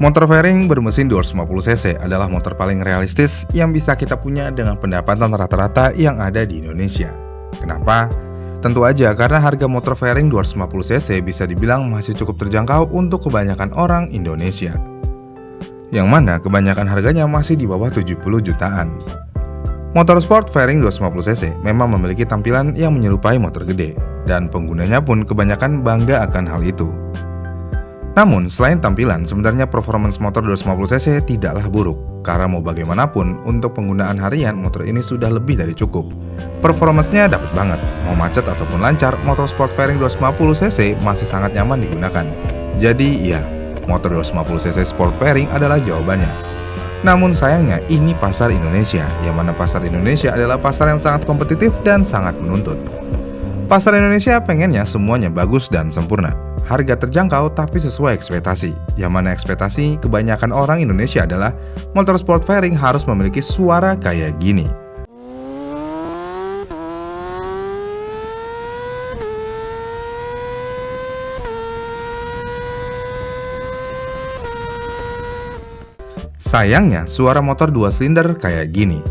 Motor fairing bermesin 250cc adalah motor paling realistis yang bisa kita punya dengan pendapatan rata-rata yang ada di Indonesia. Kenapa? Tentu aja karena harga motor fairing 250cc bisa dibilang masih cukup terjangkau untuk kebanyakan orang Indonesia. Yang mana kebanyakan harganya masih di bawah 70 jutaan. Motor sport fairing 250cc memang memiliki tampilan yang menyerupai motor gede, dan penggunanya pun kebanyakan bangga akan hal itu. Namun, selain tampilan, sebenarnya performance motor 250cc tidaklah buruk, karena mau bagaimanapun, untuk penggunaan harian motor ini sudah lebih dari cukup. Performance-nya dapat banget, mau macet ataupun lancar, motor sport fairing 250cc masih sangat nyaman digunakan. Jadi, ya, motor 250cc sport fairing adalah jawabannya. Namun sayangnya, ini pasar Indonesia, yang mana pasar Indonesia adalah pasar yang sangat kompetitif dan sangat menuntut. Pasar Indonesia pengennya semuanya bagus dan sempurna. Harga terjangkau tapi sesuai ekspektasi. Yang mana ekspektasi kebanyakan orang Indonesia adalah motor sport fairing harus memiliki suara kayak gini. Sayangnya, suara motor 2 silinder kayak gini.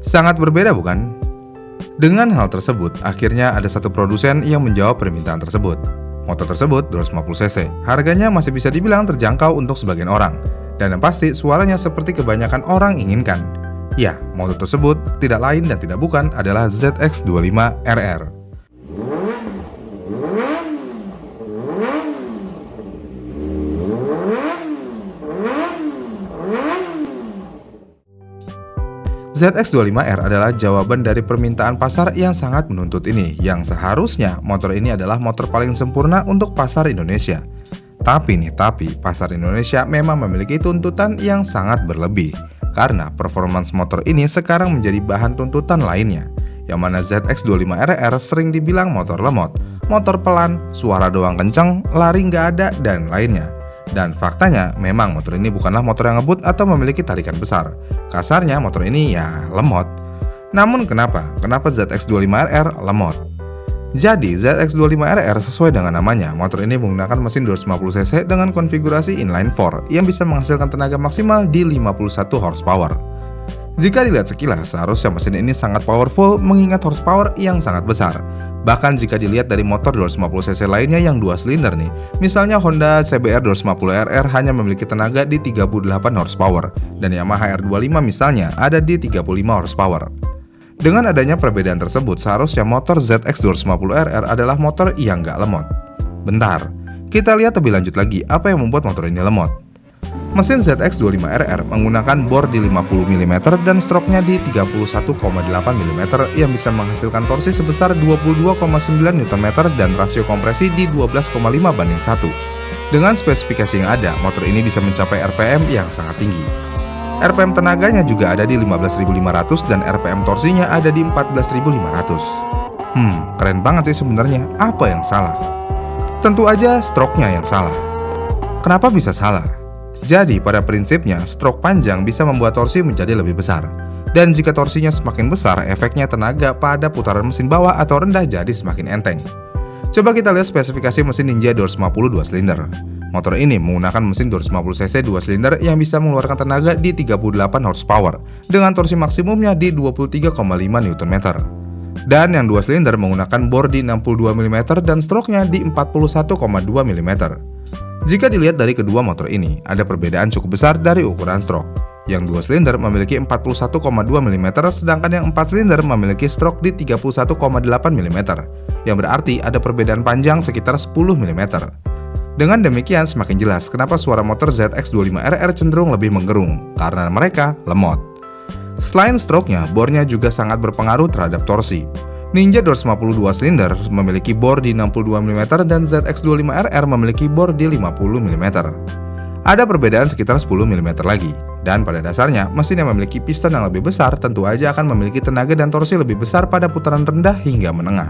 Sangat berbeda bukan? Dengan hal tersebut, akhirnya ada satu produsen yang menjawab permintaan tersebut. Motor tersebut 250cc, harganya masih bisa dibilang terjangkau untuk sebagian orang. Dan yang pasti suaranya seperti kebanyakan orang inginkan. Ya, motor tersebut tidak lain dan tidak bukan adalah ZX25RR. ZX25R adalah jawaban dari permintaan pasar yang sangat menuntut ini, yang seharusnya motor ini adalah motor paling sempurna untuk pasar Indonesia. Tapi pasar Indonesia memang memiliki tuntutan yang sangat berlebih, karena performance motor ini sekarang menjadi bahan tuntutan lainnya, yang mana ZX25RR sering dibilang motor lemot, motor pelan, suara doang kenceng, lari nggak ada, dan lainnya. Dan faktanya, memang motor ini bukanlah motor yang ngebut atau memiliki tarikan besar. Kasarnya, motor ini ya lemot. Namun kenapa ZX25RR lemot? Jadi, ZX25RR sesuai dengan namanya, motor ini menggunakan mesin 250cc dengan konfigurasi inline 4 yang bisa menghasilkan tenaga maksimal di 51 horsepower. Jika dilihat sekilas, seharusnya mesin ini sangat powerful mengingat horsepower yang sangat besar. Bahkan jika dilihat dari motor 250cc lainnya yang 2 silinder nih, misalnya Honda CBR 250RR hanya memiliki tenaga di 38 horsepower, dan Yamaha R25 misalnya ada di 35 horsepower. Dengan adanya perbedaan tersebut, seharusnya motor ZX250RR adalah motor yang nggak lemot. Bentar, kita lihat lebih lanjut lagi apa yang membuat motor ini lemot. Mesin ZX25RR menggunakan bor di 50 mm dan stroknya di 31,8 mm yang bisa menghasilkan torsi sebesar 22,9 Nm dan rasio kompresi di 12,5:1. Dengan spesifikasi yang ada, motor ini bisa mencapai RPM yang sangat tinggi. RPM tenaganya juga ada di 15.500 dan RPM torsinya ada di 14.500. Keren banget sih sebenarnya. Apa yang salah? Tentu aja stroknya yang salah. Kenapa bisa salah? Jadi pada prinsipnya, stroke panjang bisa membuat torsi menjadi lebih besar. Dan jika torsinya semakin besar, efeknya tenaga pada putaran mesin bawah atau rendah jadi semakin enteng. Coba kita lihat spesifikasi mesin Ninja 250 2 silinder. Motor ini menggunakan mesin 250cc 2 silinder yang bisa mengeluarkan tenaga di 38 horsepower dengan torsi maksimumnya di 23,5 Nm. Dan yang 2 silinder menggunakan bor di 62 mm dan stroke-nya di 41,2 mm. Jika dilihat dari kedua motor ini, ada perbedaan cukup besar dari ukuran stroke. Yang 2 silinder memiliki 41,2 mm, sedangkan yang 4 silinder memiliki stroke di 31,8 mm, yang berarti ada perbedaan panjang sekitar 10 mm. Dengan demikian, semakin jelas kenapa suara motor ZX25RR cenderung lebih menggerung, karena mereka lemot. Selain stroke-nya, bornya juga sangat berpengaruh terhadap torsi. Ninja 250 2 silinder memiliki bor di 62 mm dan ZX25RR memiliki bor di 50 mm. Ada perbedaan sekitar 10 mm lagi, dan pada dasarnya mesin yang memiliki piston yang lebih besar tentu aja akan memiliki tenaga dan torsi lebih besar pada putaran rendah hingga menengah.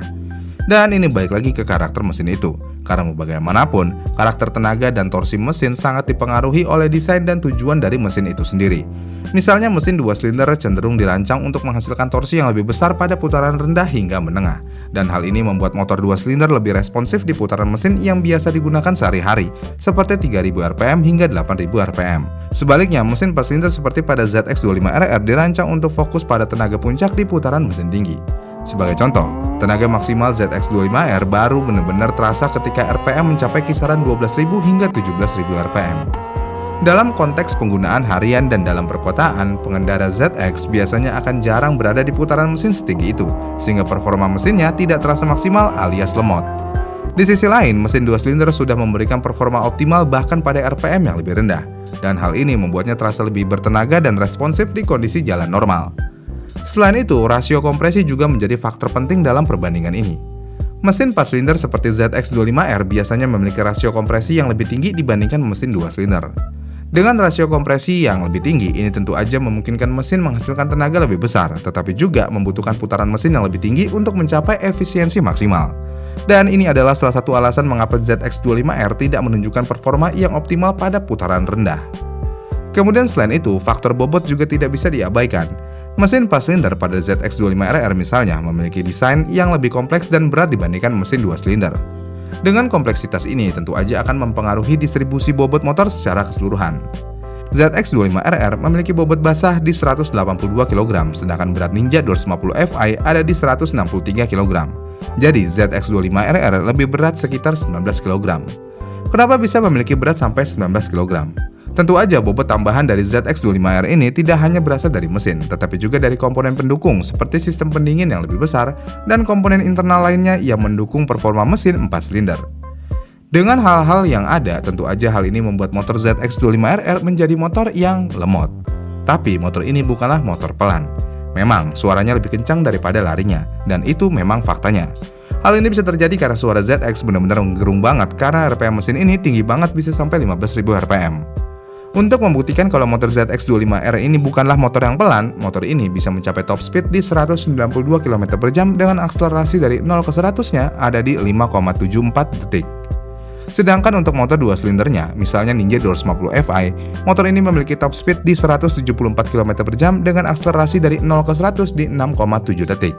Dan ini balik lagi ke karakter mesin itu, karena mau bagaimanapun, karakter tenaga dan torsi mesin sangat dipengaruhi oleh desain dan tujuan dari mesin itu sendiri. Misalnya mesin 2 silinder cenderung dirancang untuk menghasilkan torsi yang lebih besar pada putaran rendah hingga menengah. Dan hal ini membuat motor 2 silinder lebih responsif di putaran mesin yang biasa digunakan sehari-hari, seperti 3000 rpm hingga 8000 rpm. Sebaliknya, mesin 4 silinder seperti pada ZX25RR dirancang untuk fokus pada tenaga puncak di putaran mesin tinggi. Sebagai contoh, tenaga maksimal ZX25R baru benar-benar terasa ketika RPM mencapai kisaran 12.000 hingga 17.000 RPM. Dalam konteks penggunaan harian dan dalam perkotaan, pengendara ZX biasanya akan jarang berada di putaran mesin setinggi itu, sehingga performa mesinnya tidak terasa maksimal alias lemot. Di sisi lain, mesin 2 silinder sudah memberikan performa optimal bahkan pada RPM yang lebih rendah, dan hal ini membuatnya terasa lebih bertenaga dan responsif di kondisi jalan normal. Selain itu, rasio kompresi juga menjadi faktor penting dalam perbandingan ini. Mesin 4 silinder seperti ZX25R biasanya memiliki rasio kompresi yang lebih tinggi dibandingkan mesin 2 silinder. Dengan rasio kompresi yang lebih tinggi, ini tentu aja memungkinkan mesin menghasilkan tenaga lebih besar, tetapi juga membutuhkan putaran mesin yang lebih tinggi untuk mencapai efisiensi maksimal. Dan ini adalah salah satu alasan mengapa ZX25R tidak menunjukkan performa yang optimal pada putaran rendah. Kemudian selain itu, faktor bobot juga tidak bisa diabaikan. Mesin 4 silinder pada ZX25RR misalnya memiliki desain yang lebih kompleks dan berat dibandingkan mesin 2 silinder. Dengan kompleksitas ini tentu aja akan mempengaruhi distribusi bobot motor secara keseluruhan. ZX25RR memiliki bobot basah di 182 kg, sedangkan berat Ninja 250 Fi ada di 163 kg. Jadi ZX25RR lebih berat sekitar 19 kg. Kenapa bisa memiliki berat sampai 19 kg? Tentu aja bobot tambahan dari ZX25R ini tidak hanya berasal dari mesin, tetapi juga dari komponen pendukung seperti sistem pendingin yang lebih besar dan komponen internal lainnya yang mendukung performa mesin 4 silinder. Dengan hal-hal yang ada, tentu aja hal ini membuat motor ZX25RR menjadi motor yang lemot. Tapi motor ini bukanlah motor pelan. Memang suaranya lebih kencang daripada larinya, dan itu memang faktanya. Hal ini bisa terjadi karena suara ZX benar-benar menggerung banget karena RPM mesin ini tinggi banget, bisa sampai 15.000 RPM. Untuk membuktikan kalau motor ZX25R ini bukanlah motor yang pelan, motor ini bisa mencapai top speed di 192 km per jam dengan akselerasi dari 0 ke 100-nya ada di 5,74 detik. Sedangkan untuk motor 2 silindernya, misalnya Ninja 250 Fi, motor ini memiliki top speed di 174 km per jam dengan akselerasi dari 0 ke 100 di 6,7 detik.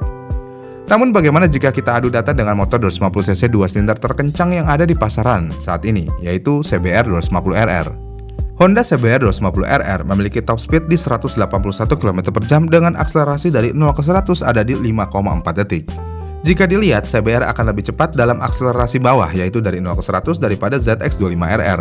Namun bagaimana jika kita adu data dengan motor 250cc 2 silinder terkencang yang ada di pasaran saat ini, yaitu CBR 250RR. Honda CBR 250RR memiliki top speed di 181 km per jam dengan akselerasi dari 0 ke 100 ada di 5,4 detik. Jika dilihat, CBR akan lebih cepat dalam akselerasi bawah, yaitu dari 0 ke 100 daripada ZX25RR.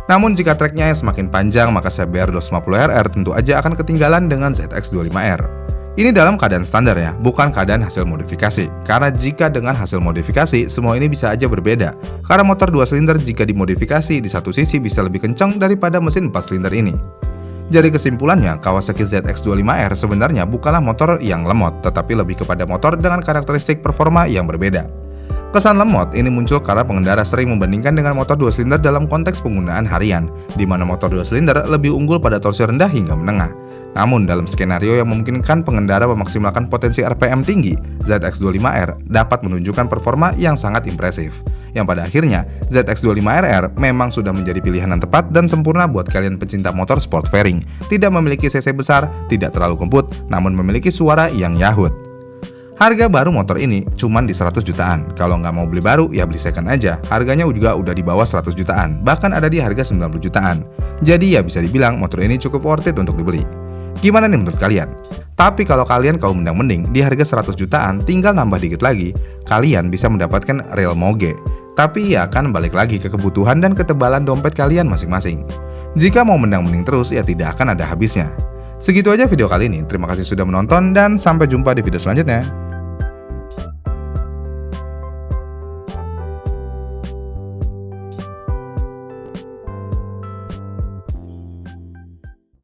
Namun jika treknya semakin panjang, maka CBR 250RR tentu aja akan ketinggalan dengan ZX25R. Ini dalam keadaan standar ya, bukan keadaan hasil modifikasi. Karena jika dengan hasil modifikasi, semua ini bisa aja berbeda. Karena motor 2 silinder jika dimodifikasi di satu sisi bisa lebih kencang daripada mesin 4 silinder ini. Jadi kesimpulannya, Kawasaki ZX25R sebenarnya bukanlah motor yang lemot, tetapi lebih kepada motor dengan karakteristik performa yang berbeda. Kesan lemot ini muncul karena pengendara sering membandingkan dengan motor 2 silinder dalam konteks penggunaan harian, di mana motor 2 silinder lebih unggul pada torsi rendah hingga menengah. Namun dalam skenario yang memungkinkan pengendara memaksimalkan potensi RPM tinggi, ZX25R dapat menunjukkan performa yang sangat impresif. Yang pada akhirnya, ZX25RR memang sudah menjadi pilihan yang tepat dan sempurna buat kalian pecinta motor sport fairing. Tidak memiliki cc besar, tidak terlalu kemput, namun memiliki suara yang yahut. Harga baru motor ini cuman di 100 jutaan. Kalau nggak mau beli baru, ya beli second aja. Harganya juga udah di bawah 100 jutaan, bahkan ada di harga 90 jutaan. Jadi ya bisa dibilang motor ini cukup worth it untuk dibeli. Gimana nih menurut kalian? Tapi kalau kalian kaum mendang-mending, di harga 100 jutaan tinggal nambah dikit lagi, kalian bisa mendapatkan real moge. Tapi ya kan balik lagi ke kebutuhan dan ketebalan dompet kalian masing-masing. Jika mau mendang-mending terus, ya tidak akan ada habisnya. Segitu aja video kali ini, terima kasih sudah menonton dan sampai jumpa di video selanjutnya.